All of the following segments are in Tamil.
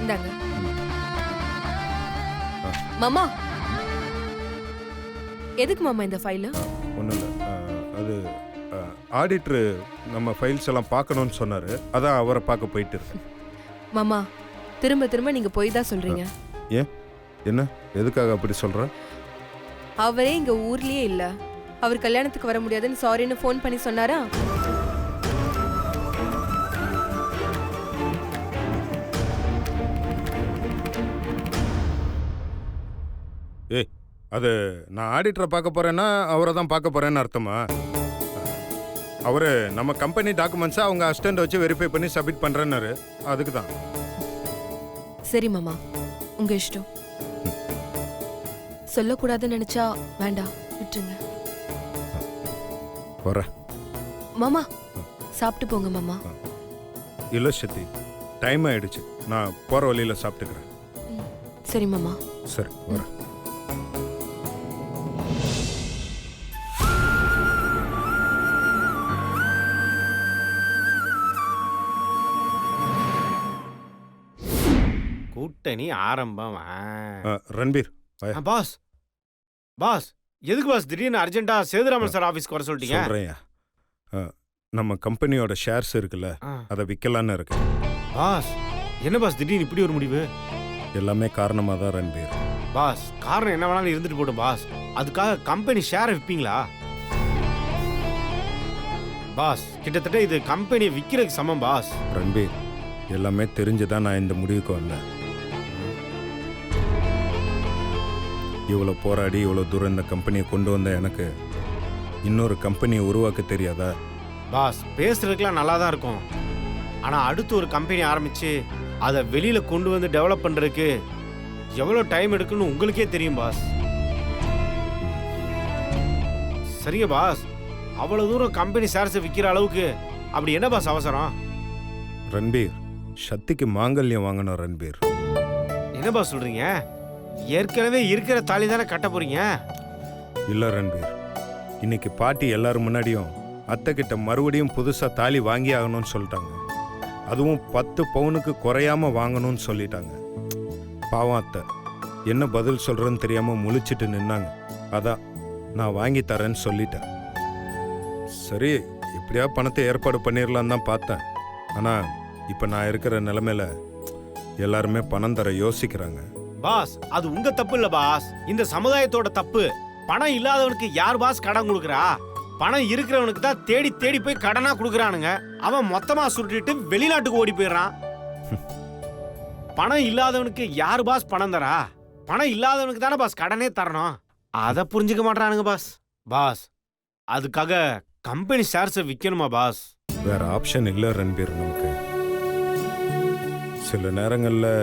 இந்தாங்க. மாமா, எதுக்கு மாமா இந்த ஃபைல்? ஒன்றும் இல்லை, அது ஆடிட்டர் நம்ம ஃபைல்ஸ் எல்லாம் பார்க்கணும்னு சொன்னார், அதான் அவரை பார்க்க போயிட்டு இருக்கேன். மாமா, திரும்ப திரும்ப நீங்க போய் தான் சொல்றீங்க. ஏன், என்ன, எதுக்காக அப்படி சொல்கிற? அவரே இங்க ஊர்லயே இல்ல. அவர் கல்யாணத்துக்கு வர முடியாதுன்னு சாரின்னு ஃபோன் பண்ணி சொன்னாரா? ஏய், அது நான் ஆடிட்டரை பார்க்க போகிறேன்னா அவரை தான் பார்க்க போகிறேன்னு அர்த்தமா? அவர் நம்ம கம்பெனி டாக்குமெண்ட்ஸை அவங்க அசிஸ்டண்ட் வச்சு வெரிஃபை பண்ணி சப்மிட் பண்ணுறேன்னாரு, அதுக்கு தான். சரி மாமா, உங்க இஷ்டம். சொல்லக்கூடாதுன்னு நினைச்சா வேண்டாம், விட்டுருங்க. வர மாமா, சாப்பிட்டு போங்க மாமா. இல்லை சக்தி, டைம் ஆயிடுச்சு, நான் போகிற வழியில் சாப்பிட்டுக்கிறேன். சரி மாமா. சரி, வர. கூட்டணி ஆரம்பம். ரன்பீர், பாஸ் பாஸ், எதுக்கு பாஸ் திடீர்னு அர்ஜென்ட்டா சேதுராமன் சார் ஆஃபீஸ்க்கு வர சொல்லிட்டீங்க? சொல்கிறேன், நம்ம கம்பெனியோட ஷேர்ஸ் இருக்குல்ல, அதை விற்கலான்னு இருக்கேன். பாஸ், என்ன பாஸ் திடீர்னு இப்படி ஒரு முடிவு? எல்லாமே காரணமாக தான் ரன்பீர். பாஸ், காரணம் என்ன வேணாலும் இருந்துட்டு போட்டும் பாஸ், அதுக்காக கம்பெனி ஷேரை விற்பீங்களா? பாஸ், கிட்டத்தட்ட இது கம்பெனியை விற்கிறதுக்கு சமம் பாஸ். ரன்பீர், எல்லாமே தெரிஞ்சுதான் நான் இந்த முடிவுக்கு வந்தேன். இவ்வளோ போராடி இவ்வளோ தூரம் இந்த கம்பெனியை கொண்டு வந்த எனக்கு இன்னொரு கம்பெனியை உருவாக்க தெரியாதா? பாஸ், பேசுறதுக்குலாம் நல்லா தான் இருக்கும், ஆனால் அடுத்து ஒரு கம்பெனி ஆரம்பிச்சு அதை வெளியில் கொண்டு வந்து டெவலப் பண்ணுறதுக்கு எவ்வளோ டைம் எடுக்குன்னு உங்களுக்கே தெரியும் பாஸ். சரிங்க பாஸ், அவ்வளோ தூரம் கம்பெனி ஷேர்ஸை விற்கிற அளவுக்கு அப்படி என்ன பாஸ் அவசரம்? ரன்பீர், சக்திக்கு மாங்கல்யம் வாங்கணும் ரன்பீர். என்ன பாஸ் சொல்றீங்க? ஏற்கனவே இருக்கிற தாலி தானே கட்ட போறீங்க? இல்லை ரன்பீர், இன்னைக்கு பாட்டி எல்லாரும் முன்னாடியும் அத்தை கிட்ட மறுபடியும் புதுசாக தாலி வாங்கி ஆகணும்னு சொல்லிட்டாங்க. அதுவும் 10 பவுனுக்கு குறையாம வாங்கணும்னு சொல்லிட்டாங்க. பாவம் அத்தை என்ன பதில் சொல்றேன்னு தெரியாம முழிச்சிட்டு நின்னாங்க. அதான் நான் வாங்கி தரேன்னு சொல்லிட்டேன். சரி, எப்படியா பணத்தை ஏற்பாடு பண்ணிடலான்னு தான் பார்த்தேன். ஆனால் இப்போ நான் இருக்கிற நிலைமையில எல்லாருமே பணம் தர யோசிக்கிறாங்க. பாஸ், அது உங்க தப்பு இல்ல பாஸ், இந்த சமுதாயத்தோட தப்பு. பணம் இல்லாதவனுக்கு யார் பாஸ் கடன் கொடுக்கறா? பணம் இருக்கிறவனுக்கு தான் தேடி தேடி போய் கடனா கொடுக்கறானுங்க. அவன் மொத்தமா சுருட்டிட்டு வெளிநாட்டுக்கு ஓடி போயிடுறான். பணம் இல்லாதவனுக்கு யார் பாஸ் பணம் தரா? பணம் இல்லாதவனுக்கு தானே பாஸ் கடனே தரணும். அதை புரிஞ்சுக்க மாட்டானுங்க பாஸ். பாஸ், அதுக்காக கம்பெனி ஷேர்ஸை விற்கணுமா பாஸ்? வேற ஆப்ஷன் இல்லை ரன்பீர். நமக்கு சில நேரங்களில்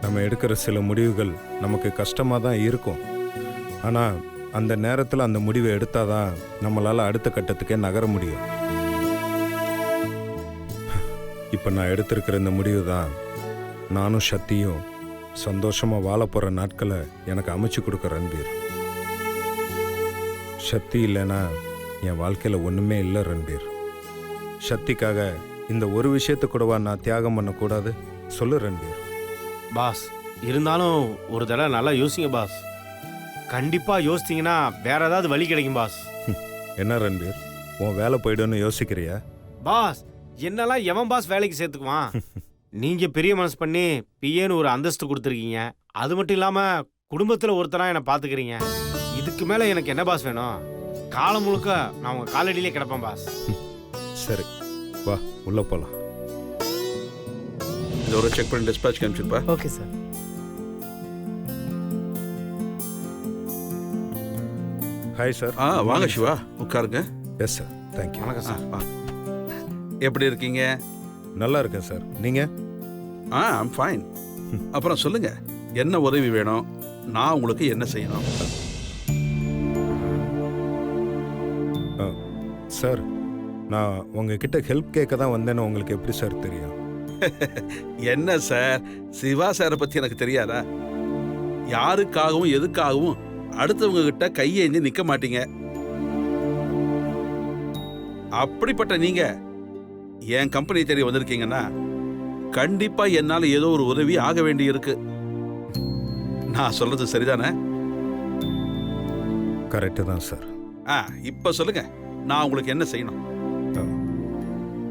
நம்ம எடுக்கிற சில முடிவுகள் நமக்கு கஷ்டமாக தான் இருக்கும். ஆனால் அந்த நேரத்தில் அந்த முடிவை எடுத்தாதான் நம்மளால் அடுத்த கட்டத்துக்கே நகர முடியும். இப்போ நான் எடுத்திருக்கிற இந்த முடிவு தான் நானும் சக்தியும் சந்தோஷமாக வாழ போகிற நாட்களை எனக்கு அமைச்சு கொடுக்க ரன்பீர். சக்தி இல்லைன்னா என் வாழ்க்கையில் ஒன்றுமே இல்லை ரன்பீர். சக்திக்காக இந்த ஒரு விஷயத்தை கூடவா நான் தியாகம் பண்ணக்கூடாது? சொல்லு ரன்பீர். பாஸ், இருந்தாலும் ஒரு தடவை நல்லா யோசிங்க பாஸ். கண்டிப்பா யோசித்தீங்கன்னா வேற ஏதாவது வழி கிடைக்கும் பாஸ். என்ன ரன்பீர், உன் வேலை போய்டுன்னு யோசிக்கிறியா? பாஸ், என்னெல்லாம் எவன் பாஸ் வேலைக்கு சேர்த்துக்குவான்? நீங்க பெரிய மனசு பண்ணி பிஏன்னு ஒரு அந்தஸ்து கொடுத்துருக்கீங்க. அது மட்டும் இல்லாம குடும்பத்துல ஒருத்தரா என்னை பாத்துக்கிறீங்க. இதுக்கு மேல எனக்கு என்ன பாஸ் வேணும்? காலம் முழுக்க நான் உங்க காலடியிலே கிடப்பேன் பாஸ். சரி, வா உள்ள போலாம். இதோட செக் பண்ணி டிஸ்பாட்ச் காமிச்சிருப்பா. Okay sir. Hi sir. வாங்க சிவா, உட்காருங்க. Yes sir, thank you. வணக்கம் சார். எப்படி இருக்கீங்க? நல்லா இருக்கேன் சார், நீங்க? I'm fine. அப்புறம் சொல்லுங்க, என்ன உதவி வேணும்? நான் உங்களுக்கு என்ன செய்யணும்? சார், நான் உங்ககிட்ட ஹெல்ப் கேட்க தான் வந்தேன்னு உங்களுக்கு எப்படி சார் தெரியும்? என்ன சார், சிவா சாரை பத்தி எனக்கு தெரியாதா? யாருக்காகவும் எதுக்காகவும் அடுத்தவங்க கிட்ட கையேந்தி நிக்க மாட்டீங்க. அப்படிப்பட்ட நீங்க என் கம்பெனி தேடி வந்திருக்கீங்கன்னா கண்டிப்பா என்னால ஏதோ ஒரு உதவி ஆக வேண்டி இருக்கு. நான் சொல்றது சரிதானே? கரெக்டு தான் சார். இப்ப சொல்லுங்க, நான் உங்களுக்கு என்ன செய்யணும்?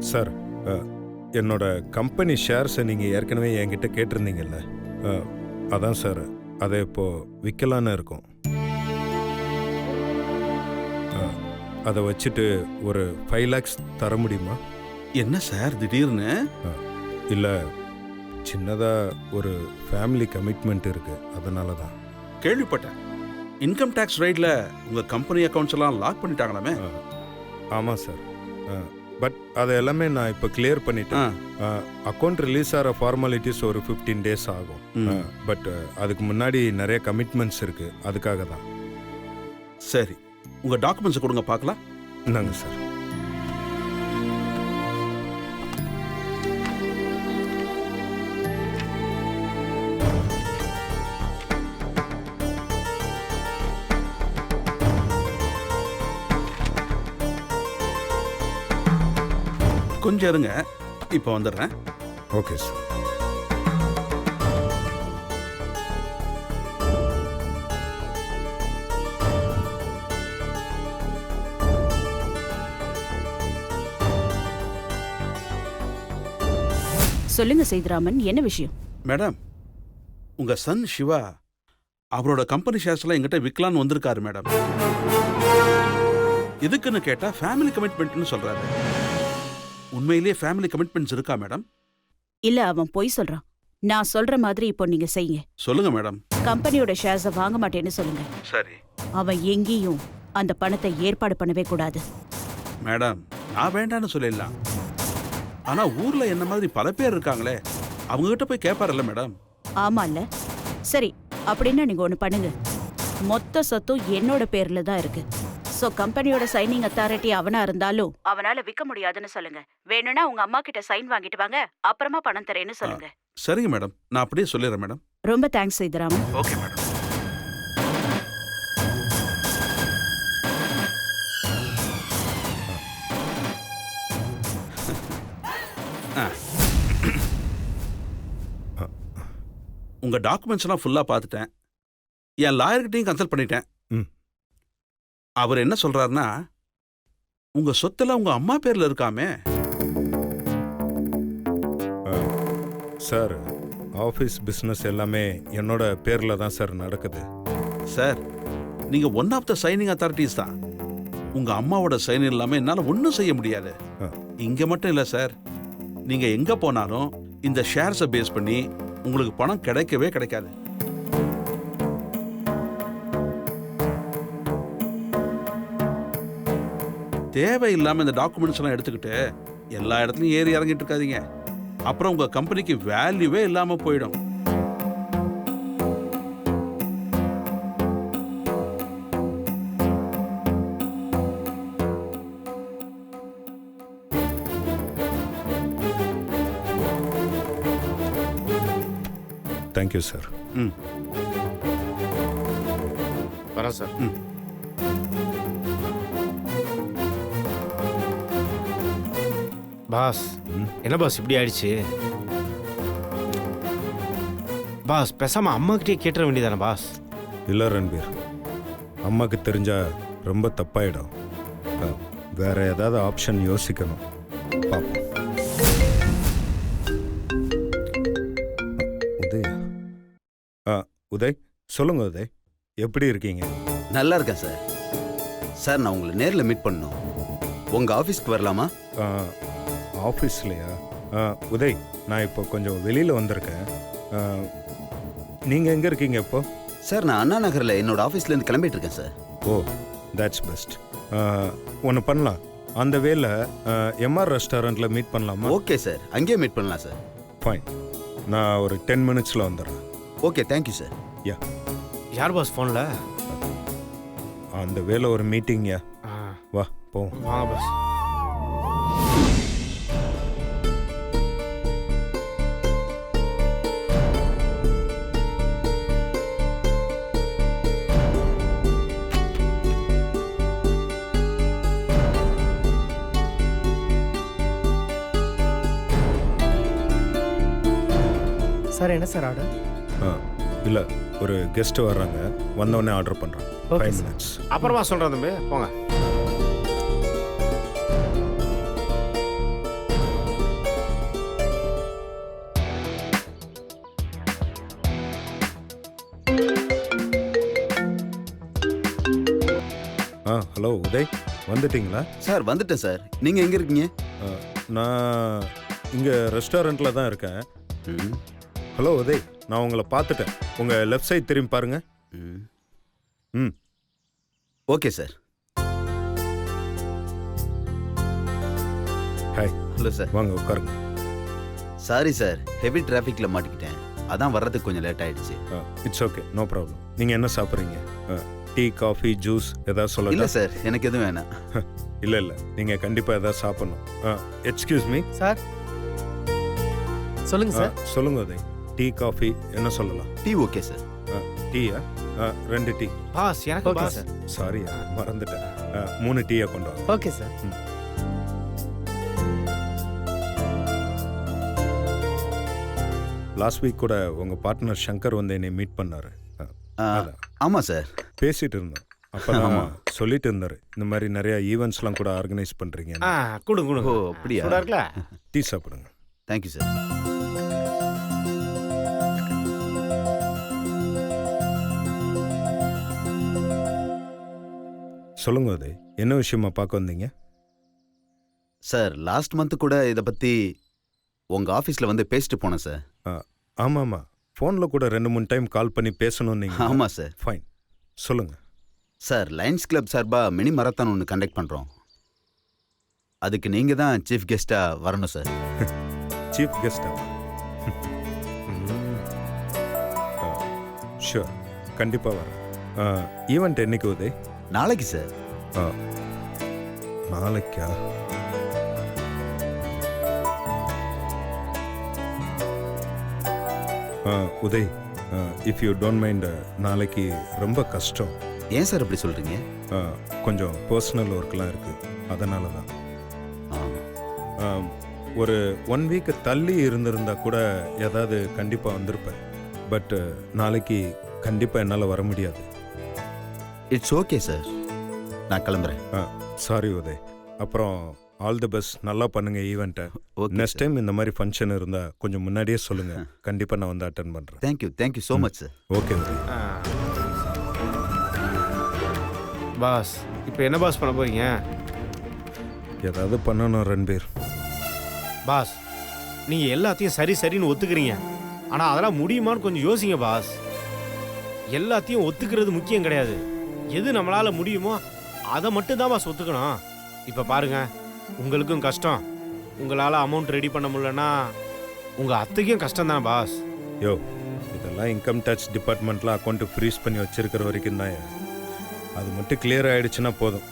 சார், என்னோட கம்பெனி ஷேர்ஸை நீங்கள் ஏற்கனவே என்கிட்ட கேட்டிருந்தீங்கல்ல, அதான் சார், அதை இப்போ விற்கலான்னு இருக்கோம். அதை வச்சுட்டு ஒரு 5 lakhs தர முடியுமா? என்ன சார் திடீர்னு? இல்லை, சின்னதாக ஒரு ஃபேமிலி கமிட்மெண்ட் இருக்கு, அதனால தான். கேள்விப்பட்டேன், இன்கம் டேக்ஸ் ரைட்ல உங்க கம்பெனி அக்கௌண்ட்ஸ் எல்லாம் லாக் பண்ணிட்டாங்களாமே. ஆமாம் சார், பட் அதை எல்லாமே நான் இப்போ கிளியர் பண்ணிட்டேன். அக்கௌண்ட் ரிலீஸ் ஆகிற ஃபார்மாலிட்டிஸ் ஒரு 15 days ஆகும். பட் அதுக்கு முன்னாடி நிறைய கமிட்மெண்ட்ஸ் இருக்கு, அதுக்காக தான். சரி, உங்க டாக்குமெண்ட்ஸ் கொடுங்க பார்க்கலாம். இந்தாங்க சார். கொஞ்சம் இருங்க, இப்போ வந்துடுறேன். Okay sir. சொல்லுங்க சேதுராமன், என்ன விஷயம்? மேடம், உங்க சன் சிவா அவரோட கம்பெனி ஷேர்ஸ் எல்லாம் எங்கிட்ட விற்கலான்னு வந்திருக்காரு மேடம். எதுக்குன்னு கேட்டா ஃபேமிலி கமிட்மெண்ட்னு சொல்றாரு. உண்மையிலேயே ஃபேமிலி கமிட்மெண்ட்ஸ் இருக்கா மேடம்? இல்ல, அவன் பொய் சொல்றான். நான் சொல்ற மாதிரி இப்போ நீங்க செய்யுங்க. சொல்லுங்க மேடம். கம்பெனியோட ஷேர்ஸை வாங்க மாட்டேன்னு சொல்லுங்க. சரி அவன் எங்கேயும் அந்த பணத்தை ஏற்பாடு பண்ணவே கூடாது. மேடம், நான் வேண்டான்னு சொல்லிடலாம். ஆனா ஊர்ல என்ன மாதிரி பல பேர் இருக்காங்களே, அவங்க கிட்ட போய் கேட்பார்ல மேடம். ஆமா இல்ல? சரி, அப்படின்னா நீங்க ஒண்ணு பண்ணுங்க. மொத்த சொத்தும் என்னோட பேர்ல தான் இருக்கு. சோ கம்பெனியோட சைனிங் அத்தாரிட்டி அவனா இருந்தாலும் அவனால விற்க முடியாதுன்னு சொல்லுங்க. வேணும்னா உங்க அம்மா கிட்ட சைன் வாங்கிட்டு வாங்க, அப்புறமா பணம் தரேன்னு சொல்லுங்க. சரிங்க மேடம், நான் அப்படியே சொல்லிடுறேன் மேடம். ரொம்ப தேங்க்ஸ் சேதுராமன். Okay madam. உங்க டாக்குமெண்ட்ஸ் எல்லாம் ஃபுல்லா பார்த்துட்டேன். என் லாயர்கிட்டையும் கன்சல்ட் பண்ணிட்டேன். அவர் என்ன சொல்றாருன்னா, உங்க சொத்தெல்லாம் உங்க அம்மா பேர்ல இருக்காமே. சார், ஆஃபீஸ் பிஸ்னஸ் எல்லாமே என்னோட பேரில் தான் சார் நடக்குது. சார், நீங்க one of the signing authorities தான். உங்க அம்மாவோட சைன் இல்லாம என்னால ஒன்றும் செய்ய முடியாது. இங்க மட்டும் இல்ல சார், நீங்க எங்க போனாலும் இந்த ஷேர்ஸை பேஸ் பண்ணி உங்களுக்கு பணம் கிடைக்கவே கிடைக்காது. தேவையில்லாம இந்த டாக்குமெண்ட்ஸ் எல்லாம் எடுத்துக்கிட்டு எல்லா இடத்துலயும் ஏறி இறங்கிட்டு இருக்காதீங்க. அப்புறம் உங்க கம்பெனிக்கு வேல்யூவே இல்லாம போயிடும். Thank you sir. வரேன் சார். பாஸ், என்ன பாஸ் இப்படி ஆயிடுச்சு? பாஸ், பேசாம அம்மா கிட்டே கேட்டுற வேண்டியதானே பாஸ்? இல்லை ரன்பீர், அம்மாவுக்கு தெரிஞ்சா ரொம்ப தப்பாயிடும். வேற ஏதாவது ஆப்ஷன் யோசிக்கணும். பார்ப்போம். உதய், உதய் சொல்லுங்க. உதய், எப்படி இருக்கீங்க? நல்லா இருக்கேன் சார். சார், நான் உங்களை நேரில் மீட் பண்ணணும். உங்கள் ஆஃபீஸ்க்கு வரலாமா? ஆஃபீஸ்லையா? உதய், நான் இப்போ கொஞ்சம் வெளியில் வந்திருக்கேன். நீங்கள் எங்கே இருக்கீங்க இப்போ? சார், நான் அண்ணா நகரில் என்னோட ஆஃபீஸ்லேருந்து கிளம்பிட்டு இருக்கேன் சார். O, that's best. ஒன்று பண்ணலாம், அந்த வேல எம்ஆர் ரெஸ்டாரண்ட்டில் மீட் பண்ணலாமா? ஓகே சார், அங்கேயே மீட் பண்ணலாம் சார். ஃபைன், நான் ஒரு 10 minutesல வந்துடுறேன். Okay, thank you sir. யா. யார் பாஸ் ஃபோனில்? அந்த வேலை ஒரு மீட்டிங்யா. வா போவோம். வாங்க பாஸ். சார் என்ன சார் ஆர்டர்? இல்லை, ஒரு கெஸ்ட் வர்றாங்க, வந்தோடனே ஆர்டர் பண்ணுறேன். Okay, 5 sir. minutes. அப்புறமா சொல்கிறேன் தம்பி, போங்க. ஹலோ உதய், வந்துட்டீங்களா? சார் வந்துட்டேன் சார். நீங்கள் எங்கே இருக்கீங்க? நான் இங்கே ரெஸ்டாரண்ட்டில் தான் இருக்கேன். ம், ஹலோ உதய், நான் உங்களை பார்த்துட்டேன். உங்கள் லெஃப்ட் சைட் திரும்பி பாருங்க. ம். ம். Okay sir. Hi, hello sir. வாங்க உட்காருங்க. சாரி சார், ஹெவி டிராஃபிக்கில் மாட்டிக்கிட்டேன். அதான் வர்றதுக்கு கொஞ்சம் லேட் ஆயிடுச்சு. It's okay, no problem. நீங்கள் என்ன சாப்பிட்றீங்க? டீ, காஃபி, ஜூஸ் ஏதாவது இல்லை சொல்லலாம்? சார், எனக்கு எதுவும் வேணாம். இல்லை நீங்கள் கண்டிப்பாக ஏதாவது சாப்பிட்ணும். Excuse me. சார் சொல்லுங்க சார். சொல்லுங்க உதய், டீ, காஃபி என்ன சொல்லலாம்? Tea okay sir. டீயா? 2 டீ. பாஸ், எனக்கு ஓகே பாஸ். சார். சாரியா, மறந்துட்டேன். 3 டீயை கொண்டு வாங்க. Okay sir. லாஸ்ட் வீக் கூட உங்கள் பார்ட்னர் சங்கர் வந்து என்னை மீட் பண்ணாரு. அதான். ஆமாம் சார். பேசிட்டு இருந்தோம். அப்பதான் சொல்லிட்டு இருந்தாரு, இந்த மாதிரி நிறைய ஈவெண்ட்ஸ்லாம் கூட ஆர்கனைஸ் பண்றீங்க. கொடுங்க ஓ கொடுங்க. அப்படியா? சூடா இருக்குல்ல? டீ சாப்பிடுங்க. Thank you sir. சொல்லுங்க உதய், என்ன விஷயமா பார்க்க வந்தீங்க? சார் லாஸ்ட் மந்த் கூட இதை பற்றி உங்கள் ஆஃபீஸில் வந்து பேசிட்டு போனேன் சார். ஆமாம், ஃபோனில் கூட 2-3 டைம் கால் பண்ணி பேசணும் நீங்கள். ஆமாம் சார். ஃபைன், சொல்லுங்க. சார் லயன்ஸ் கிளப் சார்பாக மினி மராத்தான் ஒன்று கண்டக்ட் பண்ணுறோம். அதுக்கு நீங்கள் தான் சீஃப் கெஸ்ட்டாக வரணும் சார். சீஃப் கெஸ்டா? ஷூர், கண்டிப்பாக வரேன். ஈவெண்ட் என்னைக்கு உதய்? நாளைக்கு சார். நாளைக்கா? Uday, if you don't mind, நாளைக்கு ரொம்ப கஷ்டம். ஏன் சார் அப்படி சொல்கிறீங்க? கொஞ்சம் பர்சனல் ஒர்க்லாம் இருக்குது, அதனால தான். ஒரு 1 வீக் தள்ளி இருந்திருந்தா கூட ஏதாவது கண்டிப்பாக வந்திருப்பேன். பட் நாளைக்கு கண்டிப்பாக என்னால் வர முடியாது. இட்ஸ் ஓகே சார், நான் கிளம்புறேன். சாரி உதய். அப்புறம் ஆல் தி பெஸ்ட், நல்லா பண்ணுங்க ஈவெண்ட்டை. ஓகே நெக்ஸ்ட் டைம் இந்த மாதிரி ஃபங்க்ஷன் இருந்தால் கொஞ்சம் முன்னாடியே சொல்லுங்கள், கண்டிப்பாக நான் வந்து அட்டன் பண்ணுறேன். Thank you so much sir. Okay Uday. Boss, இப்போ என்ன பாஸ் பண்ண போறீங்க? ஏதாவது பண்ணணும் ரன்பீர். பாஸ், நீங்க எல்லாத்தையும் சரி சரின்னு ஒத்துக்கிறீங்க. ஆனா அதெல்லாம் முடியுமான்னு கொஞ்சம் யோசிங்க பாஸ். எல்லாத்தையும் ஒத்துக்கிறது முக்கியம் கிடையாது. எது நம்மளால முடியுமோ அதை மட்டும் தான் பாஸ் ஒத்துக்கணும். இப்ப பாருங்க, உங்களுக்கும் கஷ்டம். உங்களால அமௌண்ட் ரெடி பண்ண முடியலன்னா உங்க அத்தைக்கும் கஷ்டம் தானே பாஸ். யோ, இதெல்லாம் இன்கம் டேக்ஸ் டிபார்ட்மெண்ட்டில் அக்கௌண்ட்டு ஃப்ரீஸ் பண்ணி வச்சிருக்கிற வரைக்கும் தான். அது மட்டும் கிளியர் ஆயிடுச்சுன்னா போதும்,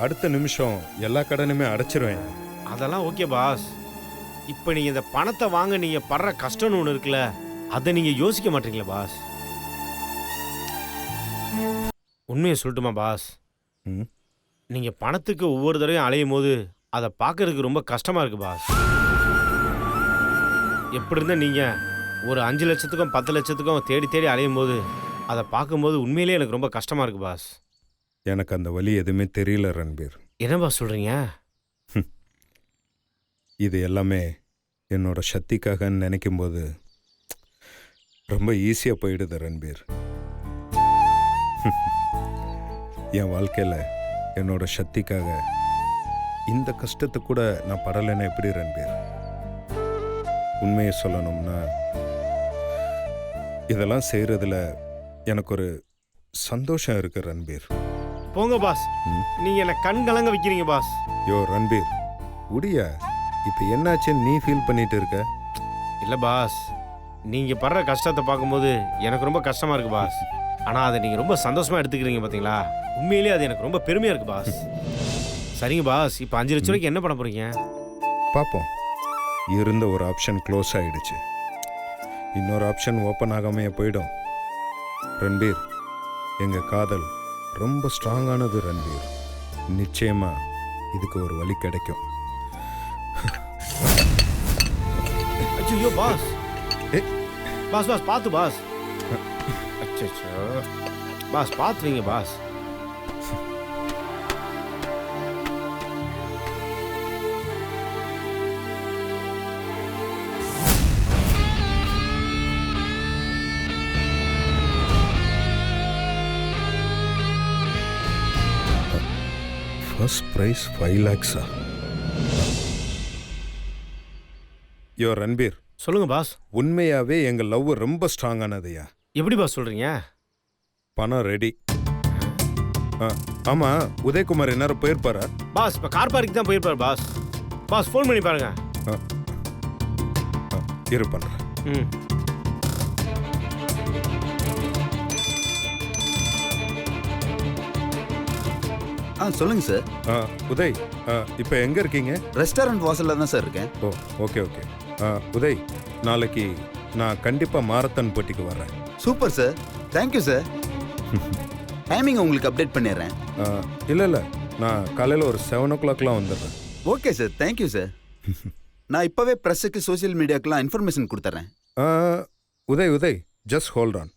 அடுத்த நிமிஷம் எல்லா கடனுமே அடைச்சிருவேன். அதெல்லாம் ஓகே பாஸ். இப்போ நீங்க இந்த பணத்தை வாங்க நீங்க படுற கஷ்டம்னு ஒன்று இருக்குல்ல, அதை நீங்க யோசிக்க மாட்டீங்களா பாஸ்? உண்மையை சொல்லட்டுமா பாஸ்? ம். நீங்க பணத்துக்கு ஒவ்வொரு தடவையும் அலையும் போது அதை பார்க்கறதுக்கு ரொம்ப கஷ்டமா இருக்கு பாஸ். எப்படி இருந்தா நீங்க ஒரு 5 லட்சத்துக்கும் 10 லட்சத்துக்கும் தேடி தேடி அலையும் போது அதை பார்க்கும்போது உண்மையிலேயே எனக்கு ரொம்ப கஷ்டமா இருக்கு பாஸ். எனக்கு அந்த வழி எதுவுமே தெரியல ரன்பீர். என்ன பாஸ் சொல்றீங்க? இது எல்லாமே என்னோட சக்திக்காகன்னு நினைக்கும்போது ரொம்ப ஈஸியாக போயிடுது ரன்பீர். என் வாழ்க்கையில் என்னோட சக்திக்காக இந்த கஷ்டத்தை கூட நான் படலைன்னா எப்படி ரன்பீர்? உண்மையை சொல்லணும்னா இதெல்லாம் செய்கிறதுல எனக்கு ஒரு சந்தோஷம் இருக்கு ரன்பீர். போங்க பாஸ், நீங்க என்ன கண் கலங்க வைக்கிறீங்க பாஸ். யோ ரன்பீர், உடியா இப்போ என்னாச்சுன்னு நீ ஃபீல் பண்ணிட்டு இருக்க? இல்லை பாஸ், நீங்கள் படுற கஷ்டத்தை பார்க்கும்போது எனக்கு ரொம்ப கஷ்டமாக இருக்குது பாஸ். ஆனால் அதை நீங்கள் ரொம்ப சந்தோஷமாக எடுத்துக்கிறீங்க பார்த்தீங்களா? உண்மையிலேயே அது எனக்கு ரொம்ப பெருமையாக இருக்குது பாஸ். சரிங்க பாஸ், இப்போ 5 லட்ச ரூபாய்க்கு என்ன பண்ண போகிறீங்க? பார்ப்போம். இருந்த ஒரு ஆப்ஷன் க்ளோஸ் ஆகிடுச்சு, இன்னொரு ஆப்ஷன் ஓப்பன் ஆகாமையே போயிடும். ரன்பீர், எங்கள் காதல் ரொம்ப ஸ்ட்ராங்கானது ரன்பீர். நிச்சயமாக இதுக்கு ஒரு வழி கிடைக்கும். ஐயோ பாஸ், பாஸ் பாஸ் பார்த்து பாஸ். அச்சச்சோ பாஸ் பார்த்து வைங்க பாஸ். First prize 5 lakhs-ஆ? யோ ரன்பீர், சொல்லுங்க பாஸ். உண்மையாவே எங்க லவ் ரொம்ப ஸ்ட்ராங்கானதையா. எப்படி பாஸ் சொல்றீங்க? பணம் ரெடி. ஆமா, உதயகுமார் என்ன போயிருப்பாரா? பாஸ் இப்ப கார் பார்க்கிங் தான் போயிருப்பாரு பாஸ். பாஸ் ஃபோன் பண்ணி பாருங்க. இரு பண்றேன். ம். சொல்லுங்க சார். உதய், இப்போ எங்க இருக்கீங்க? ரெஸ்டாரண்ட் வாசல்ல தான் சார் இருக்கேன். ஓ ஓகே ஓகே. உதய், நாளைக்கு நான் கண்டிப்பா மாரத்தான் போட்டிக்கு வர்றேன். Super sir, thank you sir. Timing உங்களுக்கு அப்டேட் பண்ணிடுறேன். இல்லை இல்லை, நான் காலையில் ஒரு 7 o'clockலாம் வந்துடுறேன். Okay sir, thank you sir. நான் இப்போவே ப்ரெஸ்ஸுக்கு சோஷியல் மீடியாக்கெலாம் இன்ஃபர்மேஷன் கொடுத்துட்றேன். Uday Uday, just hold on.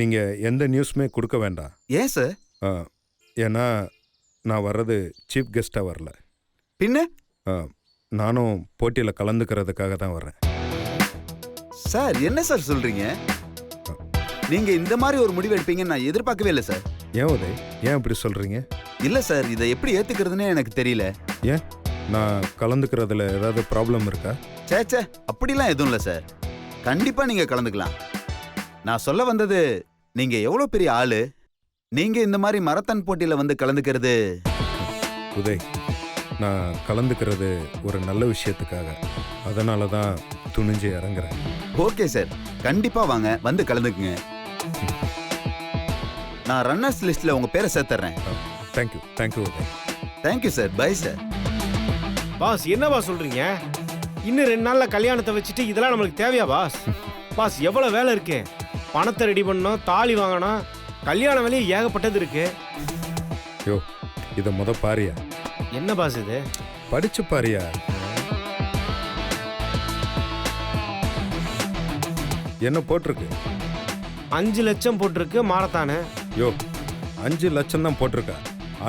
நீங்கள் எந்த நியூஸுமே கொடுக்க வேண்டாம். ஏன் சார்? ஏன்னா நான் வர்றது சீஃப் கெஸ்ட்டாக வரல. பின்ன? நானும் போட்டியில் கலந்துக்கிறதுக்காக தான் வர்றேன். சார் என்ன சார் சொல்கிறீங்க? நீங்கள் இந்த மாதிரி ஒரு முடிவு எடுப்பீங்கன்னு நான் எதிர்பார்க்கவே இல்லை சார். ஏன் உதய், ஏன் இப்படி சொல்கிறீங்க? இல்லை சார், இதை எப்படி ஏற்றுக்கிறதுனே எனக்கு தெரியல. ஏன், நான் கலந்துக்கிறதுல ஏதாவது ப்ராப்ளம் இருக்கா? சே அப்படிலாம் எதுவும் இல்லை சார். கண்டிப்பாக நீங்கள் கலந்துக்கலாம். நான் சொல்ல வந்தது, நீங்கள் எவ்வளோ பெரிய ஆள், நீங்கள் இந்த மாதிரி மரத்தான் போட்டியில் வந்து கலந்துக்கிறது. உதய், நான் கலந்துக்கிறது ஒரு நல்ல விஷயத்துக்காக, அதனால தான் துணிஞ்சு இறங்குறேன். ஓகே சார், கண்டிப்பாக வாங்க, வந்து கலந்துக்குங்க. நான் ரன்னர்ஸ் லிஸ்ட்டில் உங்கள் பேரை சேர்த்துறேன். Thank you thank you Uday. Thank you sir, bye sir. Boss என்ன பாஸ் சொல்றீங்க? இன்னும் 2 நாள்ல கல்யாணத்தை வச்சுட்டு இதெல்லாம் நம்மளுக்கு தேவையா பாஸ்? பாஸ் எவ்வளவு வேலை இருக்கு. பணத்தை ரெடி பண்ணணும், தாலி வாங்கணும், கல்யாண வேலையும் ஏகப்பட்டது இருக்கு. யோ, இதை பாரியா. என்ன பாஸ் இது? படிச்சு பாரியா. என்ன போட்டிருக்கு? 5 லட்சம் போட்டிருக்கு மாரத்தானு. யோ, 5 லட்சம் தான் போட்டிருக்கா?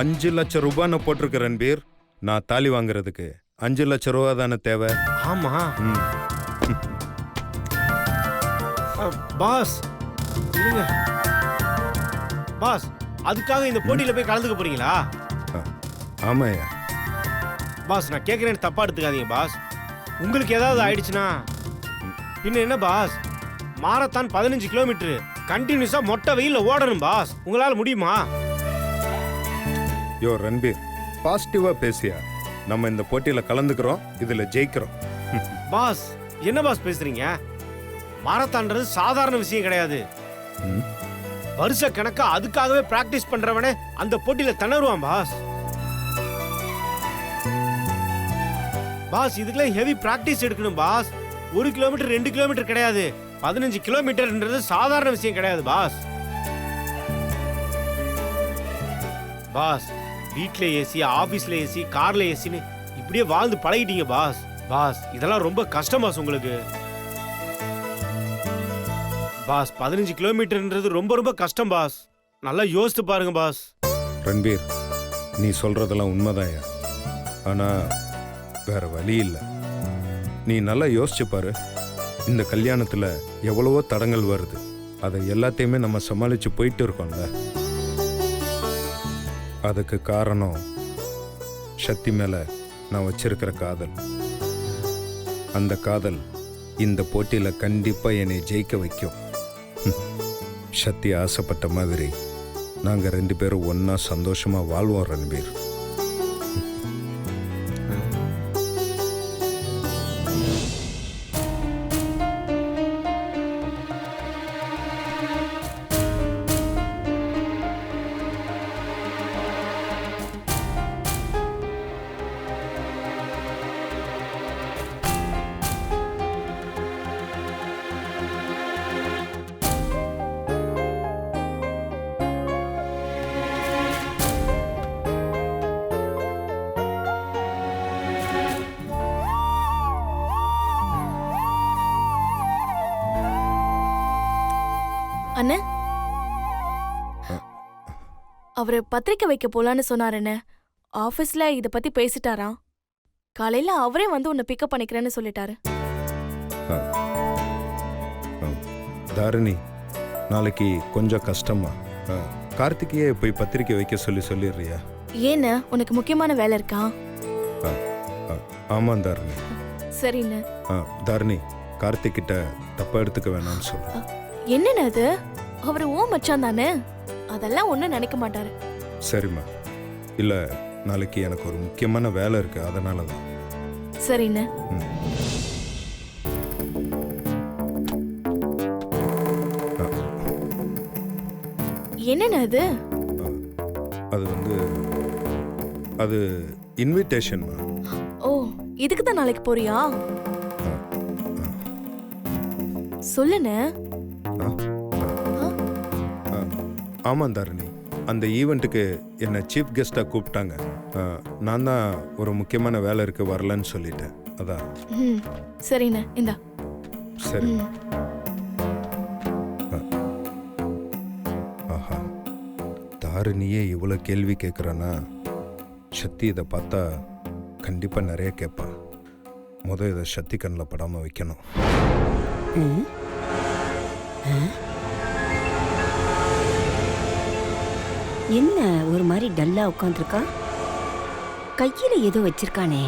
5 லட்சம் ரூபான்னு போட்டிருக்க ரன்பீர். நான் தாலி வாங்குறதுக்கு 5 லட்சம் ரூபா தானே தேவை. ஆமா. ம். பாஸ் இருங்க பாஸ், அதுக்காக இந்த போட்டியில போய் கலந்துக்க போறீங்களா? ஆமாயா. பாஸ் நான் கேட்கறேன்னு தப்பா எடுத்துக்காதீங்க பாஸ். உங்களுக்கு ஏதாவது ஆயிடுச்சுன்னா பின்ன என்ன பாஸ்? மாரத்தான் 15 கிலோமீட்டர் கண்டினியூஸா மொட்டை வெயில்ல ஓடணும் பாஸ். உங்களால முடியுமா? யோ ரன்பீர், பாசிட்டிவா பேசியா. நம்ம இந்த போட்டியில கலந்துக்கிறோம், இதுல ஜெயிக்கிறோம். பாஸ் என்ன பாஸ் பேசுறீங்க? மாரத்தான்றது சாதாரண விஷயம் கிடையாது. வருஷ கணக்கா அதுக்காகவே பிராக்டிஸ் பண்றவனே அந்த போட்டியில திணறுவான் பாஸ். பாஸ் இதுக்கெல்லாம் ஹெவி பிராக்டிஸ் எடுக்கணும் பாஸ். 1 கிலோமீட்டர் 2 கிலோமீட்டர் கிடையாது, 15 கிலோமீட்டர்ன்றது சாதாரண விஷயம் கிடையாது பாஸ். பாஸ் வீட்ல ஏசி, ஆபீஸ்ல ஏசி, கார்ல ஏசின்னு இப்படியே வாழ்ந்து பழகிட்டீங்க பாஸ். பாஸ் இதெல்லாம் ரொம்ப கஷ்டம் பாஸ் உங்களுக்கு. பாஸ் 15 கிலோமீட்டர்ன்றது ரொம்ப ரொம்ப கஷ்டம் பாஸ். நல்லா யோசித்து பாருங்க பாஸ். ரன்பீர், நீ சொல்றதெல்லாம் உண்மைதாயா. ஆனா வேற வழி இல்லை. நீ நல்லா யோசிச்சு பாரு. இந்த கல்யாணத்துல எவ்வளவோ தடங்கள் வருது, அதை எல்லாத்தையுமே நம்ம சமாளிச்சு போயிட்டு இருக்கோம்ல. அதுக்கு காரணம் சக்தி மேல நான் வச்சிருக்கிற காதல். அந்த காதல் இந்த போட்டியில கண்டிப்பா என்னை ஜெயிக்க வைக்கும். சக்தி ஆசைப்பட்ட மாதிரி நாங்க 2 பேரும் ஒன்னா சந்தோஷமா வாழ்வோம் ரன்பீர். அண்ணே அவரு பத்திரிக்கை வைக்க போலான்னு சொன்னாருன்னு ஆபீஸ்ல இத பத்தி பேசிட்டாராம். காலையில அவரே வந்து உன்னை பிக்கப் பண்ணிக்கிறேன்னு சொல்லிட்டாரு. தாரிணி, நாளைக்கு கொஞ்சம் கஷ்டமா. கார்த்திகையே போய் பத்திரிக்கை வைக்க சொல்லிடுறியா? ஏன்னு உனக்கு முக்கியமான வேலை இருக்கா? ஆமாம் தாரிணி. சரிண்ணே. தாரிணி, கார்த்திக் கிட்ட தப்பா எடுத்துக்க வேணாம்னு சொல்லு. என்னன்னு அது? அவரு ஓ மச்சான் தானே, அதெல்லாம் ஒண்ணும் நினைக்க மாட்டாரு. சரிம்மா. இல்லை, நாளைக்கு எனக்கு ஒரு முக்கியமான வேலை இருக்கு, அதனால தான். சரிண்ணே. என்னன்னு அது? அது அது இன்விடேஷன்மா. ஓ, இதுக்கு தான் நாளைக்கு போறியா? சொல்லுண்ணே. ஆமாம் தாரிணி, அந்த ஈவெண்ட்டுக்கு என்னை சீஃப் கெஸ்டாக கூப்பிட்டாங்க. நான் தான் ஒரு முக்கியமான வேலை இருக்கு வரலன்னு சொல்லிட்டேன், அதான். சரிண்ணே, இந்தா. சரி. ஆஹா, தாரிணியே இவ்வளோ கேள்வி கேட்குறான்னா சக்தி இதை பார்த்தா கண்டிப்பாக நிறைய கேட்பா. இதை சக்தி கண்ணில் படாமல் வைக்கணும். என்ன ஒரு மாதிரி டல்லா உட்காந்துருக்கா? கையில ஏதோ வச்சிருக்கானே.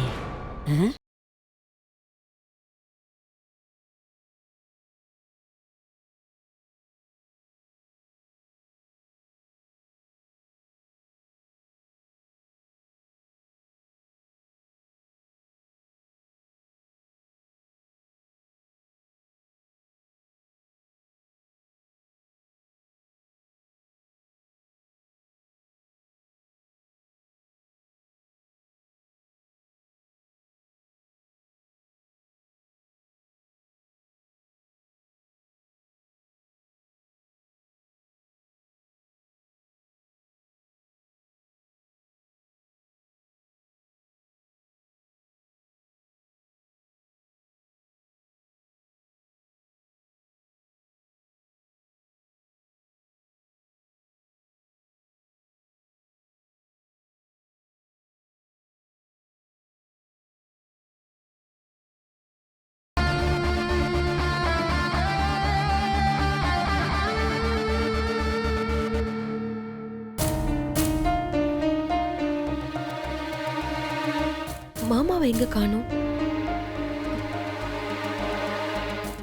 மாமாவை எங்க காணோம்?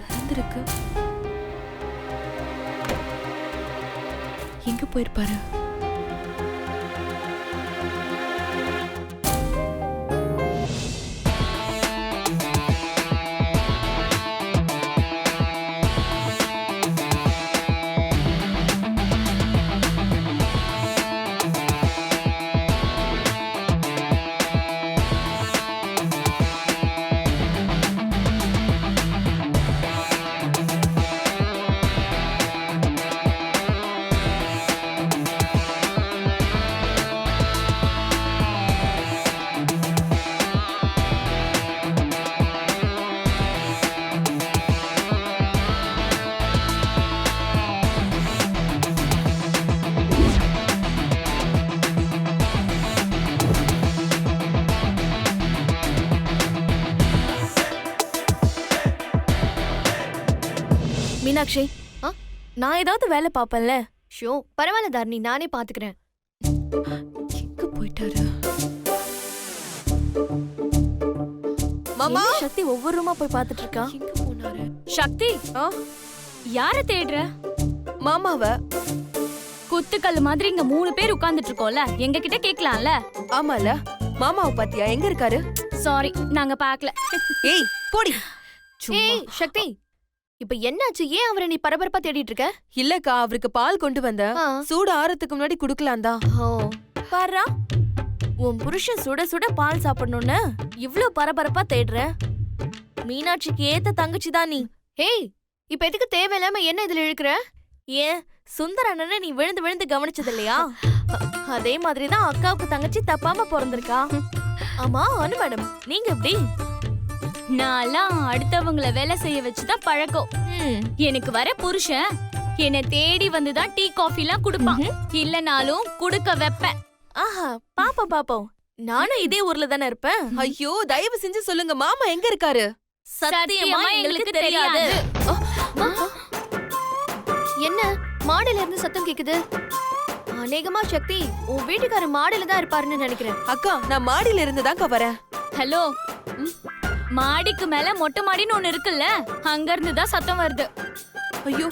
திறந்திருக்கு. எங்க போயிருப்பாரு? மீனாட்சி, நான் ஏதாவது வேலை பாப்பேன்ல. ஷோ பரவாயில்ல தாரிணி, நானே பாத்துக்கிறேன். எங்க போயிட்டாரு? மாமா, சக்தி ஒவ்வொரு ரூமா போய் பாத்துட்டு இருக்கா. எங்க போனாரு? சக்தி, யார தேடுற? மாமாவ. குத்துக்கல்லு மாதிரி இங்க 3 பேர் உட்கார்ந்துட்டு இருக்கோம்ல, எங்க கிட்ட கேட்கலாம்ல. ஆமால, மாமாவை பாத்தியா? எங்க இருக்காரு? சாரி, நாங்க பார்க்கல. ஏய் போடி. ஏய் சக்தி, இப்ப என்னாச்சு? ஏன் அவரை நீ பரபரப்பா தேடிட்டு இருக்க? இல்லக்கா, அவருக்கு பால் கொண்டு வந்த. சூடு ஆறதுக்கு முன்னாடி குடுக்கலாம் தான். பாரா, உன் புருஷன் சுட சுட பால் சாப்பிடணும்னு இவ்ளோ பரபரப்பா தேடுற. மீனாட்சிக்கு ஏத்த தங்கச்சி தான் நீ. ஏய், இப்ப எதுக்கு தேவையில்லாம என்ன இதுல இழுக்கிற? ஏன் சுந்தர அண்ணனை நீ விழுந்து விழுந்து கவனிச்சது இல்லையா? அதே மாதிரிதான் அக்காவுக்கு தங்கச்சி தப்பாம பிறந்திருக்கா. ஆமா அனு மேடம், நீங்க எப்படி? நான்லாம் அடுத்தவங்கள வேலை செய்ய வச்சுதான் பழக்கம். எனக்கு வர புருஷன் என்னை தேடி வந்துதான் டீ காஃபி எல்லாம் குடுப்பான். இல்லனாலும் குடுக்க வைப்பேன். ஆஹா, பாப்போம். நானும் இதே ஊர்ல தானே இருப்பேன். ஐயோ தயவு செஞ்சு சொல்லுங்க மாமா எங்க இருக்காரு? சத்தியமா எங்களுக்கு தெரியாது. என்ன மாடியில இருந்து சத்தம் கேக்குது? அநேகமா சக்தி உன் வீட்டுக்கார மாடியில தான் இருப்பாருன்னு நினைக்கிறேன். அக்கா நான் மாடியில இருந்து தான்க்கா வரேன். ஹலோ, மாடிக்கு மேல மொட்டை மாடின்னு ஒண்ணு இருக்குல்ல, அங்க இருந்து தான் சத்தம் வருது. ஐயோ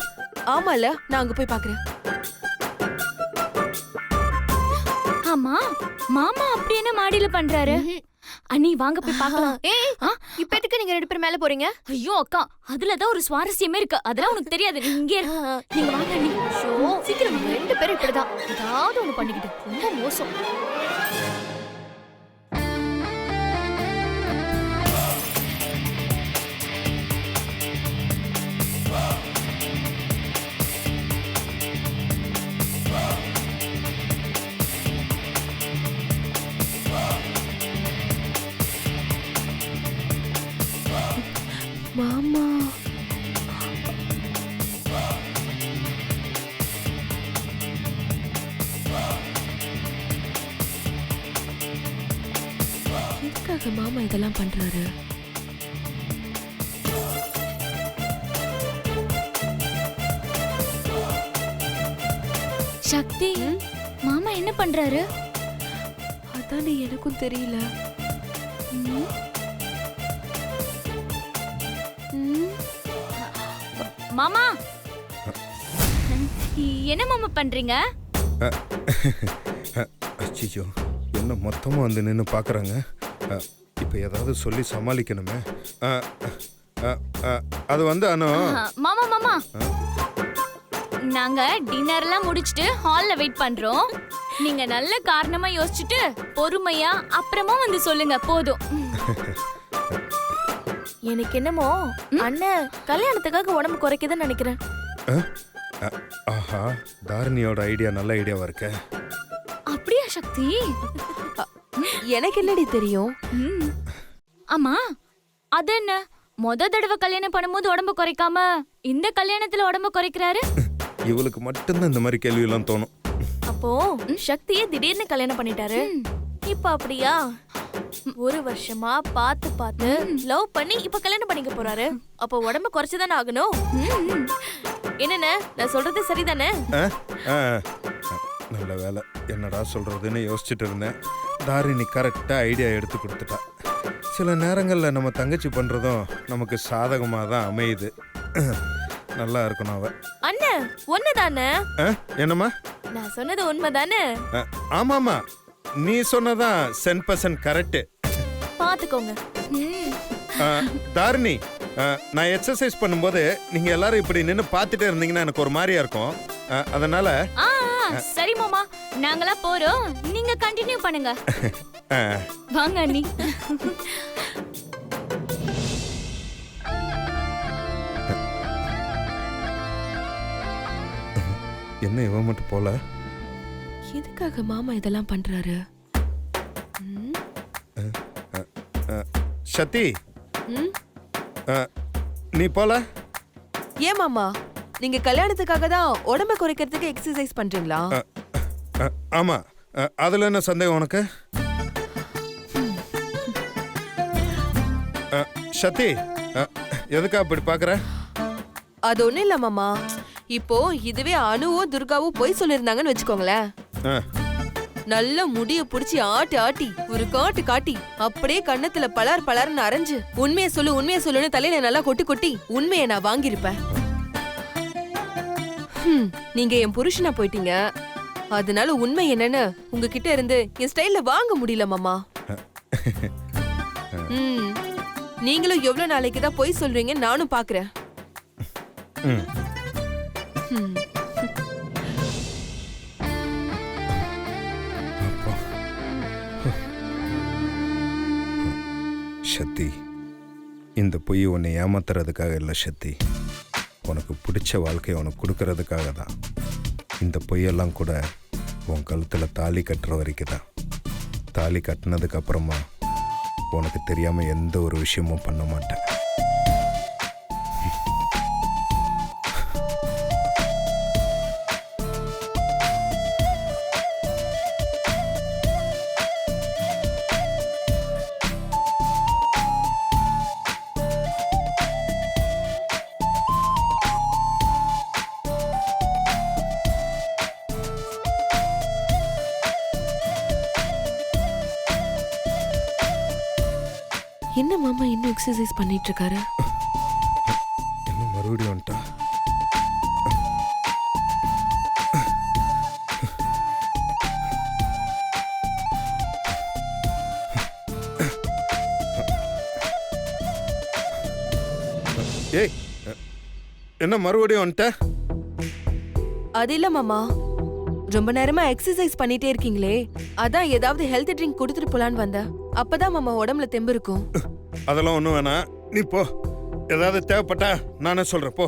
ஆமால, நான் அங்க போய் பாக்குறேன். ஆமா, மாமா அப்படி என்ன மாடியில பண்றாரு? அண்ணி வாங்க போய் பார்க்கலாம். ஏய், இப்ப எதுக்கு நீங்க 2 பேரும் மேல போறீங்க? ஐயோ அக்கா, அதுலதான் ஒரு சுவாரஸ்யமே இருக்கு. அதெல்லாம் உனக்கு தெரியாது. நீ இங்கே இரு. நீங்க வாங்க அண்ணி. சீக்கிரம் 2 பேரும் இப்படிதான் ஏதாவது ஒண்ணு பண்ணிக்கிட்டு ரொம்ப மோசம். மாமா எதுக்காக மாமா இதெல்லாம் பண்றாரு? சக்தி, மாமா என்ன பண்றாரு? அதானே எனக்கும் தெரியல. மாமா, என்ன மாமா பண்றீங்க? அச்சிச்சோ, என்ன மொத்தமா வந்து நின்று பார்க்குறாங்க. இப்போ ஏதாவது சொல்லி சமாளிக்கணுமே. அது வந்து அனு. மாமா, நாங்க டின்னர்லாம் முடிச்சிட்டு ஹால்ல வெயிட் பண்றோம். நீங்க நல்ல காரணமா யோசிச்சுட்டு பொறுமையா அப்புறமா வந்து சொல்லுங்க போதும். எனக்கு என்னமோ அண்ணன் கல்யாணத்துக்காக உடம்பு குறைக்குதுன்னு நினைக்கிறேன். ஆஹா, தாரிணியோட ஐடியா நல்ல ஐடியாவா இருக்க. அப்படியா சக்தி? எனக்கு என்னடி தெரியும்? ஆமா, அது என்ன தடவை கல்யாணம் பண்ணும்போது உடம்பு குறைக்காம இந்த கல்யாணத்துல உடம்பு குறைக்கிறாரு? இவளுக்கு மட்டும்தான் இந்த மாதிரி கேள்வி எல்லாம் தோணும். அப்போ சக்தியே திடீர்னு கல்யாணம் பண்ணிட்டாரு. இப்ப அப்படியா? 1 வருஷமா பார்த்து லவ் பண்ணி இப்ப கல்யாணம் பண்ணிக்க போறாரு. அப்போ உடம்பு குறைச்சுதானே ஆகணும். என்னண்ணே, நான் சொல்றது சரிதானே? நல்ல வேலை, என்னடா சொல்றதுன்னு யோசிச்சுட்டு இருந்தேன். தாரிணி கரெக்டா ஐடியா எடுத்து கொடுத்துட்டா. சில நேரங்களில் நம்ம தங்கச்சி பண்றதும் நமக்கு சாதகமாக தான் அமையுது. நல்லா இருக்கணும் அவ. அண்ணன் ஒண்ணுதானே? என்னம்மா? நான் சொன்னது உண்மைதானே? ஆமாமா, நீ சொன்னதான் 100% கரெக்ட். பாத்துக்கோங்க. தாரிணி, நான் எக்ஸசைஸ் பண்ணும்போது நீங்க எல்லாரும் இப்படி நின்று பார்த்துட்டே இருந்தீங்கன்னா எனக்கு ஒரு மாதிரியா இருக்கும். அதனால சரி மாமா, நாங்களா போறோம், நீங்க கண்டினியூ பண்ணுங்க. வாங்க அண்ணி. என்ன இவன் மட்டும் போல? எதுக்காக மாமா இதெல்லாம் பண்றாரு? சத்தி, நீ போல? ஏன் மாமா, நீங்க கல்யாணத்துக்காக தான் உடம்ப குறைக்கிறதுக்கு எக்ஸசைஸ் பண்றீங்களா? ஆமா, அதுல என்ன சந்தேகம் உனக்கு? சத்தி, எதுக்கா அப்படி பாக்குற? அது ஒண்ணும் இல்ல மாமா. இப்போ இதுவே அனுவும் துர்காவும் போய் சொல்லிருந்தாங்கன்னு வச்சுக்கோங்களேன், நல்ல முடிய புடிச்சு ஆட்டி ஒரு காட்டு காட்டி அப்படியே கண்ணத்துல பலர்னு அரைஞ்சு உண்மையை சொல்லுன்னு தலையில நல்லா கொட்டி உண்மையை நான் வாங்கியிருப்பேன். நீங்க என் புருஷனா போயிட்டீங்க, அதனால உண்மை என்னன்னு உங்ககிட்ட இருந்து என் ஸ்டைல்ல வாங்க முடியல மாமா. நீங்களும் எவ்வளவு நாளைக்கு தான் போய் சொல்றீங்க நானும் பாக்குறேன். சத்தி, இந்த பொய் உன்னை ஏமாத்துறதுக்காக இல்லை சத்தி, உனக்கு பிடிச்ச வாழ்க்கையை உனக்கு கொடுக்கறதுக்காக தான். இந்த பொய்யெல்லாம் கூட உன் கழுத்தில் தாலி கட்டுற வரைக்கும் தான். தாலி கட்டினதுக்கு அப்புறமா உனக்கு தெரியாம எந்த ஒரு விஷயமும் பண்ண மாட்டேன். என்ன மாமா இன்னும் எக்ஸசைஸ் பண்ணிட்டு இருக்காரு? என்ன மறுபடியும் வந்துட்டா? ஏய், என்ன மறுபடியும் வந்துட்ட? அது இல்ல மாமா, ரொம்ப நேரமா எக்ஸசைஸ் பண்ணிட்டே இருக்கீங்களே, அதான் ஏதாவது ஹெல்த் ட்ரிங்க் கொடுத்துட்டு போலான்னு வந்தேன். அப்பதான் மாமா உடம்புல தெம்பு இருக்கும். அதெல்லாம் ஒன்றும் வேணாம், நீ போ. ஏதாவது தேவைப்பட்டா நானே சொல்றேன், போ.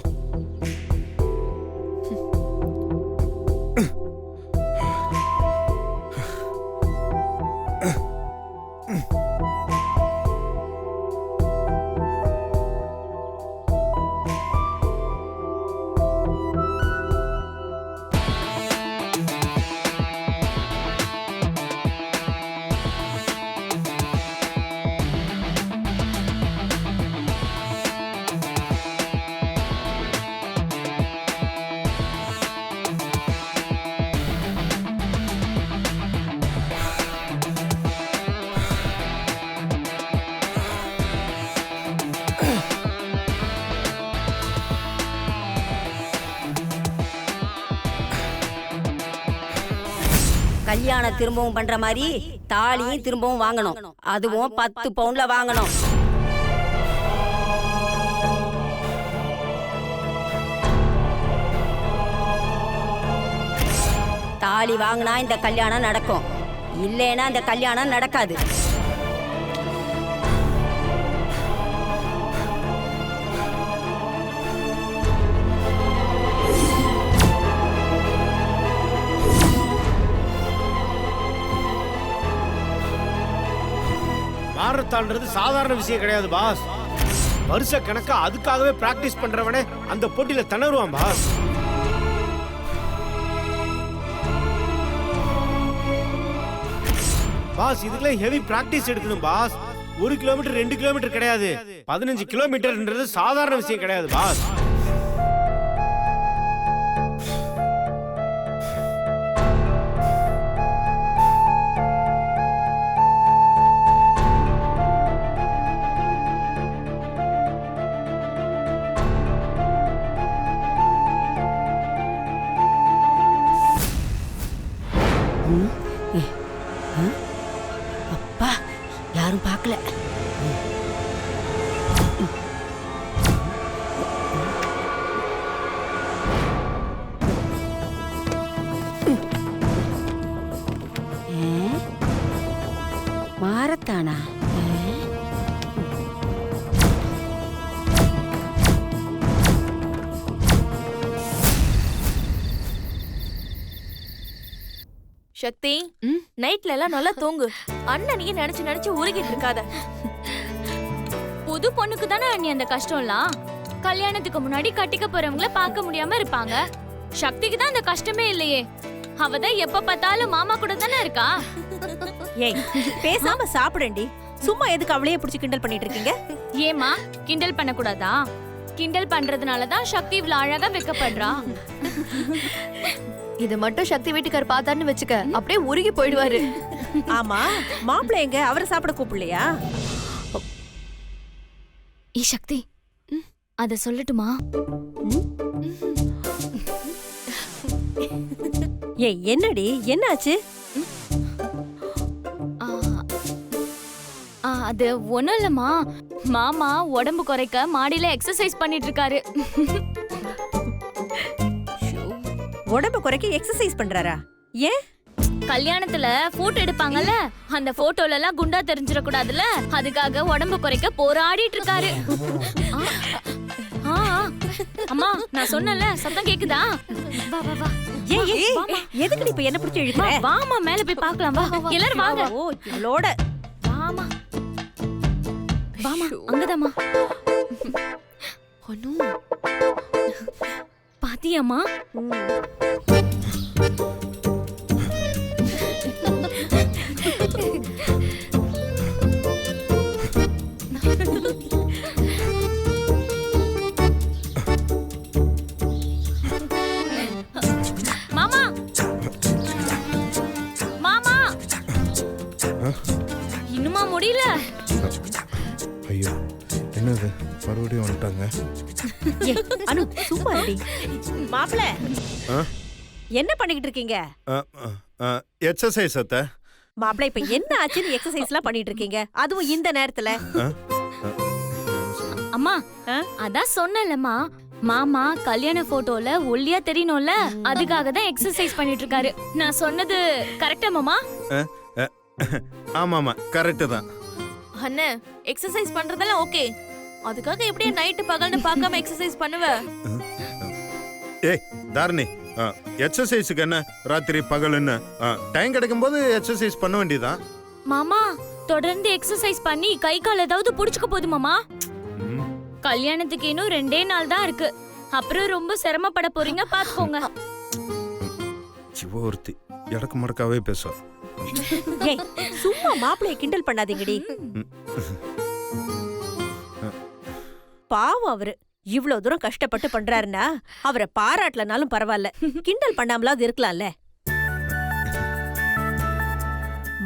கல்யாணம் திரும்பவும் பண்ற மாதிரி தாலியும் திரும்பவும் வாங்கணும். அதுவும் 10 பவுன்ல வாங்கணும். தாலி வாங்கினா இந்த கல்யாணம் நடக்கும், இல்லைன்னா இந்த கல்யாணம் நடக்காது. மாரத்தான்றது சாதாரண விஷயம் கிடையாது பாஸ். வருஷ கணக்கா அதுக்காகவே பிராக்டிஸ் பண்றவனே அந்த போட்டியில திணறுவான் பாஸ். பாஸ் இதுக்கெல்லாம் ஹெவி பிராக்டிஸ் எடுக்கணும் பாஸ். 1 கிலோமீட்டர் 2 கிலோமீட்டர் கிடையாது, 15 கிலோமீட்டர்ன்றது சாதாரண விஷயம் கிடையாது பாஸ். அப்பா, யாரும் பார்க்கல. மாரத்தானா? சக்தி, நைட்ல எல்லாம் நல்லா தூங்கு. அண்ணனையே நினைச்சு நினைச்சு உருகிட்டு இருக்காத. புது பொண்ணுக்கு தானே அண்ணி அந்த கஷ்டம்லாம். கல்யாணத்துக்கு முன்னாடி கட்டிக்க போறவங்கள பார்க்க முடியாம இருப்பாங்க. சக்திக்கு தான் அந்த கஷ்டமே இல்லையே. அவதான் எப்ப பார்த்தாலும் மாமா கூட தானே இருக்கா. ஏய், பேசாம சாப்பிடண்டி. சும்மா எதுக்கு அவளையே பிடிச்சி கிண்டல் பண்ணிட்டு இருக்கீங்க? ஏமா கிண்டல் பண்ண கூடாதா? கிண்டல் பண்றதுனாலதான் சக்தி இவ்வளவு அழகா வைக்கப்படுறா. இத மட்டும் சக்தி வீட்டுக்கார் பார்த்தாருன்னு வச்சுக்க, அப்படியே உருகி போயிடுவாரு. ஆமா, மாப்பிள்ளை எங்க? அவரை சாப்பிட கூப்பிடலையா? ஏ சக்தி, அத சொல்லட்டுமா? ஏய், என்னடி, என்னாச்சு? அது ஒண்ணும் இல்லம்மா. மாமா உடம்பு குறைக்க மாடியில எக்ஸசைஸ் பண்ணிட்டு இருக்காரு. உடம்பு குறைக்க எக்ஸசைஸ் பண்றாரா? ஏன்? கல்யாணத்துல போட்டோ எடுப்பாங்கல்ல, அந்த போட்டோல எல்லாம் குண்டா தெரிஞ்சிட கூடாதுல, அதுக்காக உடம்பு குறைக்க போராடிட்டு இருக்காரு. அம்மா, நான் சொன்னல, சத்தம் கேக்குதா? வா வா வா. எதுக்கு இப்ப என்ன பிடிச்சி இழுக்கிற? வாமா, மேல போய் பார்க்கலாம் வா. எல்லாரும் வாங்க. ஓ, இவளோட வாமா வாமா, அங்கதாம்மா. பாத்தியாம்மா? மாமா, மாமா, இன்னுமா முடியல? மறுபடியும் வந்துட்டாங்க. ஏய், அனு சும்மா இருடி. மாப்பிள ஆ? என்ன பண்ணிக்கிட்டு இருக்கீங்க? எக்ஸசைஸ் அத்தை. மாப்பிள இப்ப என்ன ஆச்சுன்னு எக்ஸசைஸ்லாம் பண்ணிட்டு இருக்கீங்க, அதுவும் இந்த நேரத்துல? ஆ? அம்மா ஆ? அதான் சொன்னேன்லம்மா, மாமா கல்யாண போட்டோல ஒல்லியா தெரியணும்ல, அதுக்காக தான் எக்ஸசைஸ் பண்ணிட்டு இருக்காரு. நான் சொன்னது கரெக்டா மாமா? ஆமாமா கரெக்டு தான். அண்ணே எக்ஸசைஸ் பண்றதெல்லாம் ஓகே, அதுக்காக எப்படியே நைட்டு பகல்னு பார்க்காம எக்ஸசைஸ் பண்ணுவ? ஏய் தாரணி, எக்ஸசைஸுக்கு என்ன ராத்திரி பகல்னு டைம் கிடைக்கும் போது எக்ஸசைஸ் பண்ண வேண்டியதான். மாமா தொடர்ந்து எக்ஸசைஸ் பண்ணி கை கால் ஏதாவது புடிச்சுக்க போகுது மாமா. கல்யாணத்துக்கு இன்னும் 2 நாள் தான் இருக்கு, அப்புறம் ரொம்ப சிரமப்பட போறீங்க பாத்துக்கோங்க. சிவொருத்தி இடக்கு மடக்காவே பேசுவா. ஏய் சும்மா மாப்பிளைய கிண்டல் பண்ணாதீங்கடி. பாவம் அவரு இவ்ளோ தூரம் கஷ்டப்பட்டு பண்றாருன்னா அவரை பாராட்டலனாலும் பரவாயில்ல, கிண்டல் பண்ணாமலாவது இருக்கலாம்ல.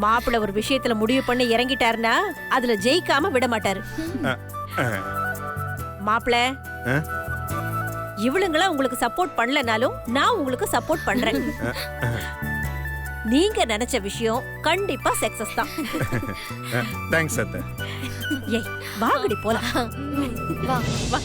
மாப்பிள்ள ஒரு விஷயத்துல முடிவு பண்ணி இறங்கிட்டாருன்னா அதுல ஜெயிக்காம விட மாட்டாரு. மாப்பிள்ள இவளுங்களா உங்களுக்கு சப்போர்ட் பண்ணலனாலும் நான் உங்களுக்கு சப்போர்ட் பண்றேன். நீங்க நினைச்ச விஷயம் கண்டிப்பா சக்சஸ் தான். தேங்க்ஸ் அத்தை. ஏய் வாங்கடி போலாம். வா வா.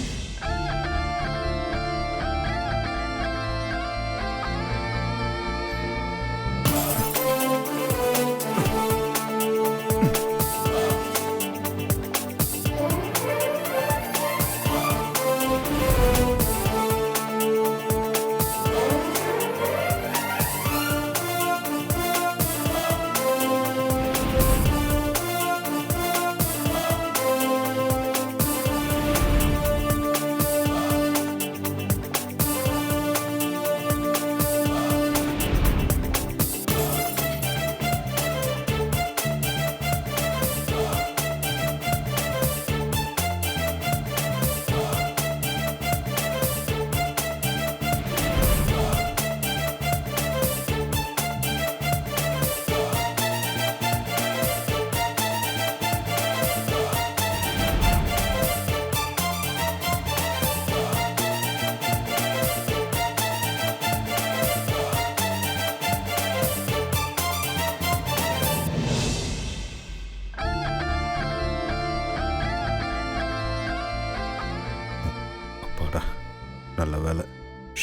நல்ல வேலை,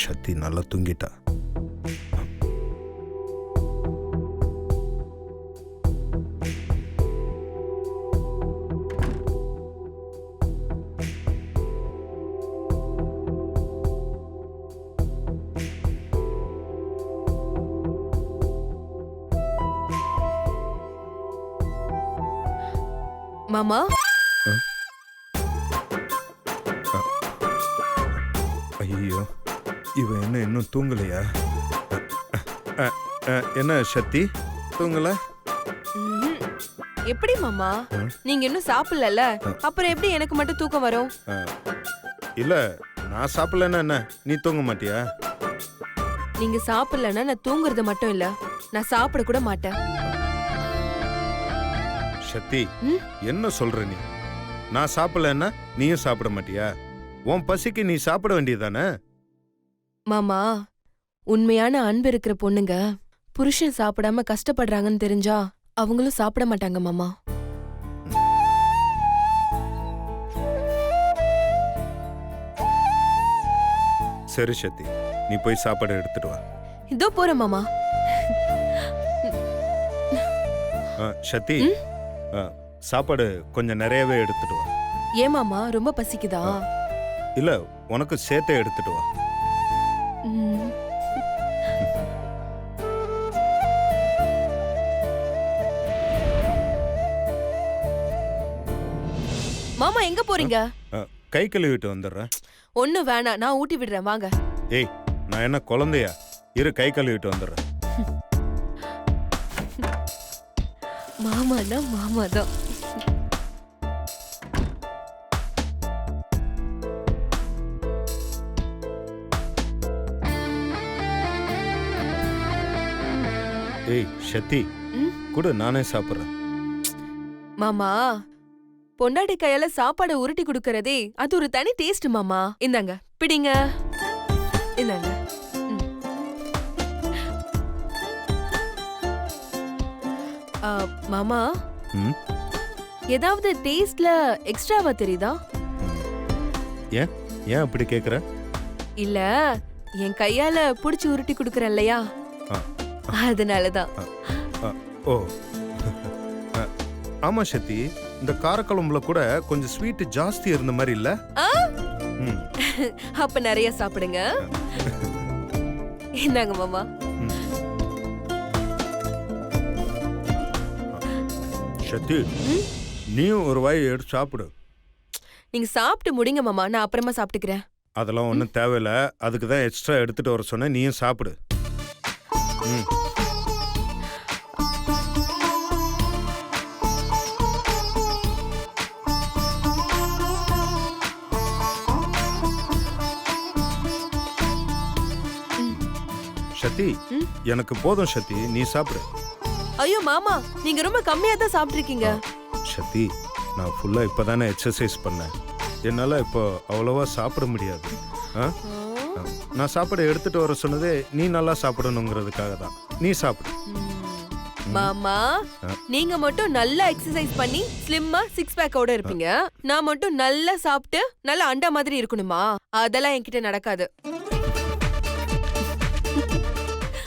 சக்தி நல்லா தூங்கிட்டா. மாமா ஐயோ, இவன் என்ன இன்னும் தூங்கலையா? என்ன சக்தி தூங்கல? எப்படி மாமா, நீங்க இன்னும் சாப்பிடல, அப்புறம் எப்படி எனக்கு மட்டும் தூக்கம் வரும்? இல்ல நான் சாப்பிடலன்னா என்ன நீ தூங்க மாட்டியா? நீங்க சாப்பிடலன்னா நான் தூங்குறது மட்டும் இல்ல, நான் சாப்பிட கூட மாட்டேன். சக்தி என்ன சொல்ற நீ? நான் சாப்பிடலன்னா நீயும் சாப்பிட மாட்டியா? உன் பசிக்கு நீ சாப்பிட வேண்டியதானே? மாமா, உண்மையான அன்பு இருக்கிற பொண்ணுங்க புருஷன் சாப்பிடாம கஷ்டப்படுறாங்கன்னு தெரிஞ்சா அவங்களும் சாப்பிட மாட்டாங்க மாமா. சரி சக்தி, நீ போய் சாப்பாடு எடுத்துட்டு வா. இதோ போறேன் மாமா. சக்தி, சாப்பாடு கொஞ்சம் நிறையவே எடுத்துட்டு வா. ஏன் மாமா, ரொம்ப பசிக்குதா? இல்ல, உனக்கு சேர்த்தே எடுத்துட்டு வா. மாமா எங்க போறீங்க? கை கழுவிட்டு வந்துடுறேன். ஒண்ணு வேணாம், நான் ஊட்டி விடுறேன், வாங்க. ஏய், நான் என்ன குழந்தையா? இரு, கை கழுவிட்டு வந்துடுறேன். மாமானா மாமாதான். ஏய் சக்தி, கூட நானே சாப்பிட்றேன். மாமா, பொண்டாட்டி கையால சாப்பாடு உருட்டி கொடுக்கறதே அது ஒரு தனி டேஸ்ட் மாமா. இந்தாங்க பிடிங்க. இந்தாங்க. மாமா, ஏதாவது டேஸ்ட்ல எக்ஸ்ட்ராவா தெரியுதா? ஏன் ஏன் அப்படி கேக்குற? இல்ல, என் கையால புடிச்சு உருட்டி கொடுக்கறேன் இல்லையா, அதனாலதான். ஓ ஆமா சக்தி, இந்த காரக்குழம்புல கூட கொஞ்சம் ஸ்வீட் ஜாஸ்தி இருந்த மாதிரி இல்ல? அப்ப நிறைய சாப்பிடுங்க. இந்தாங்க மாமா. சக்தி, நீயும் ஒரு வாய் எடுத்து சாப்பிடு. நீங்க சாப்பிட்டு முடிங்க மாமா, நான் அப்புறமா சாப்பிட்டுக்கிறேன். அதெல்லாம் ஒன்றும் தேவையில்ல, அதுக்கு தான் எக்ஸ்ட்ரா எடுத்துட்டு வர சொன்னேன். நீயும் சாப்பிடு. சக்தி, எனக்கு போதும் சக்தி, நீ சாப்பிடு. ஐயோ மாமா, நீங்க ரொம்ப கம்மியா தான் சாப்பிட்டுருக்கீங்க. சக்தி, நான் ஃபுல்லா இப்பதானே எக்ஸசைஸ் பண்ணேன், என்னால இப்போ அவ்வளவா சாப்பிட முடியாது. நான் சாப்பிட எடுத்துட்டு வர சொன்னதே நீ நல்லா சாப்பிடணுங்கிறதுக்காக தான். நீ சாப்பிடு. மாமா, நீங்க மட்டும் நல்லா எக்ஸசைஸ் பண்ணி ஸ்லிம்மா 6 பேக்கோட இருப்பீங்க. நான் மட்டும் நல்லா சாப்பிட்டு நல்ல அண்டா மாதிரி இருக்கணுமா? அதெல்லாம் என்கிட்ட நடக்காது.